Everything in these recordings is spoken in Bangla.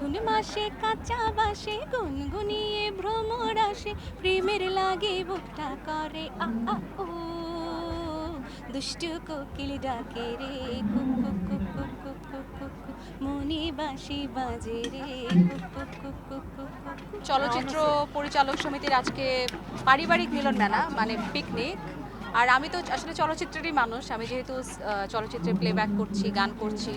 ফাগুন মাসে কাঁচা বাসে গুনগুনিয়ে ভ্রমর আসে, প্রেমের লাগে বুকটা করে আ আ ও, দুষ্টু কোকিল ডাকে রে কুকু কুকু কুকু কুকু, মনে বাঁশি বাজে রে কুকু কুকু কুকু। চলচ্চিত্র পরিচালক সমিতির আজকে পারিবারিক মিলন মেলা, মানে পিকনিক। আর আমি তো আসলে চলচ্চিত্রেরই মানুষ, আমি যেহেতু চলচ্চিত্রে প্লেব্যাক করছি, গান করছি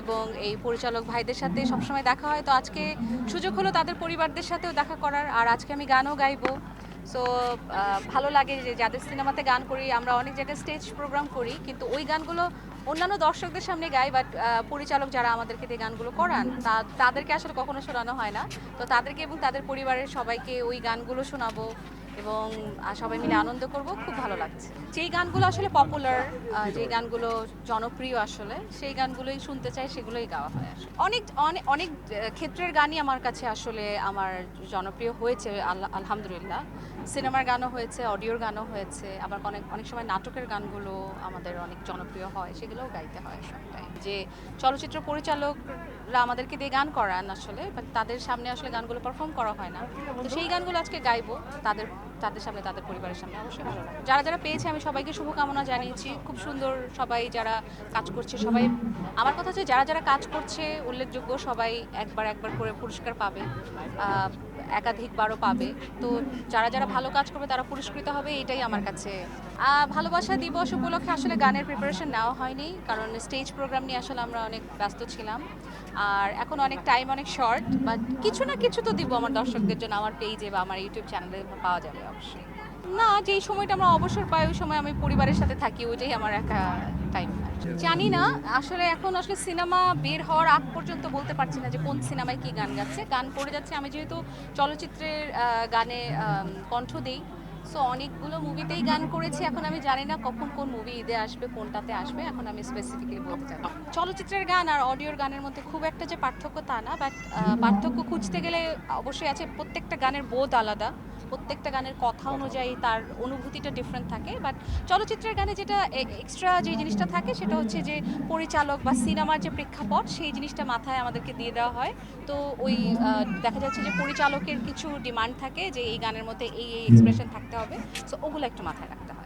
এবং এই পরিচালক ভাইদের সাথে সবসময় দেখা হয়, তো আজকে সুযোগ হলো তাদের পরিবারদের সাথেও দেখা করার। আর আজকে আমি গানও গাইবো। সো ভালো লাগে যে যাদের সিনেমাতে গান করি, আমরা অনেক জায়গায় স্টেজ প্রোগ্রাম করি, কিন্তু ওই গানগুলো অন্যান্য দর্শকদের সামনে গাই, বাট পরিচালক যারা আমাদেরকে দিয়ে গানগুলো করান তাদেরকে আসলে কখনো শোনানো হয় না। তো তাদেরকে এবং তাদের পরিবারের সবাইকে ওই গানগুলো শোনাবো এবং সবাই মিলে আনন্দ করব, খুব ভালো লাগছে। যেই গানগুলো আসলে পপুলার, যে গানগুলো জনপ্রিয় আসলে, সেই গানগুলোই শুনতে চাই, সেগুলোই গাওয়া হয় আসলে। অনেক অনেক অনেক ক্ষেত্রের গানই আমার কাছে আসলে আমার জনপ্রিয় হয়েছে, আলহামদুলিল্লাহ। সিনেমার গানও হয়েছে, অডিওর গানও হয়েছে, আবার অনেক অনেক সময় নাটকের গানগুলো আমাদের অনেক জনপ্রিয় হয়, সেগুলোও গাইতে হয় সবটাই। যে চলচ্চিত্র পরিচালকরা আমাদেরকে দিয়ে গান করান আসলে, বাট তাদের সামনে আসলে গানগুলো পারফর্ম করা হয় না, তো সেই গানগুলো আজকে গাইবো তাদের তাদের সামনে, তাদের পরিবারের সামনে। অবশ্যই ভালো লাগে। যারা যারা পেয়েছে আমি সবাইকে শুভকামনা জানিয়েছি। খুব সুন্দর সবাই যারা কাজ করছে, সবাই, আমার কথা হচ্ছে যারা যারা কাজ করছে উল্লেখযোগ্য সবাই একবার একবার করে পুরস্কার পাবে, আহ, একাধিকবারও পাবে। তো যারা যারা ভালো কাজ করবে তারা পুরস্কৃত হবে, এটাই আমার কাছে। ভালোবাসা দিবস উপলক্ষে আসলে গানের প্রিপারেশন নেওয়া হয়নি, কারণ স্টেজ প্রোগ্রাম নিয়ে আসলে আমরা অনেক ব্যস্ত ছিলাম। আর এখন অনেক টাইম অনেক শর্ট, বাট কিছু না কিছু তো দিব আমার দর্শকদের জন্য, আমার পেজে বা আমার ইউটিউব চ্যানেলে পাওয়া যাবে অবশ্যই। না, যেই সময়টা আমরা অবসর পাই ওই সময় আমি পরিবারের সাথে থাকি, ওইটাই আমার একা টাইম। জানি না, আসলে এখন আসলে সিনেমা বের হওয়ার আগ পর্যন্ত বলতে পারছি না যে কোন সিনেমায় কি গান গাচ্ছে, গান করে যাচ্ছে। আমি যেহেতু চলচ্চিত্রের গানে কণ্ঠ দেই, সো অনেকগুলো মুভিতেই গান করেছি। এখন আমি জানি না কখন কোন মুভি ঈদে আসবে, কোনটাতে আসবে, এখন আমি স্পেসিফিক্যালি বলতে চাই না। চলচ্চিত্রের গান আর অডিওর গানের মধ্যে খুব একটা যে পার্থক্য তা না, বাট পার্থক্য খুঁজতে গেলে অবশ্যই আছে। প্রত্যেকটা গানের বোধ আলাদা, প্রত্যেকটা গানের কথা অনুযায়ী তার অনুভূতিটা ডিফারেন্ট থাকে। বাট চলচ্চিত্রের গানে যেটা এক্সট্রা যে জিনিসটা থাকে সেটা হচ্ছে যে পরিচালক বা সিনেমার যে প্রেক্ষাপট, সেই জিনিসটা মাথায় আমাদেরকে দিয়ে দেওয়া হয়। তো ওই দেখা যাচ্ছে যে পরিচালকের কিছু ডিমান্ড থাকে যে এই গানের মধ্যে এই এই এক্সপ্রেশন থাকতে হবে, সো ওগুলো একটু মাথায় রাখতে হয়।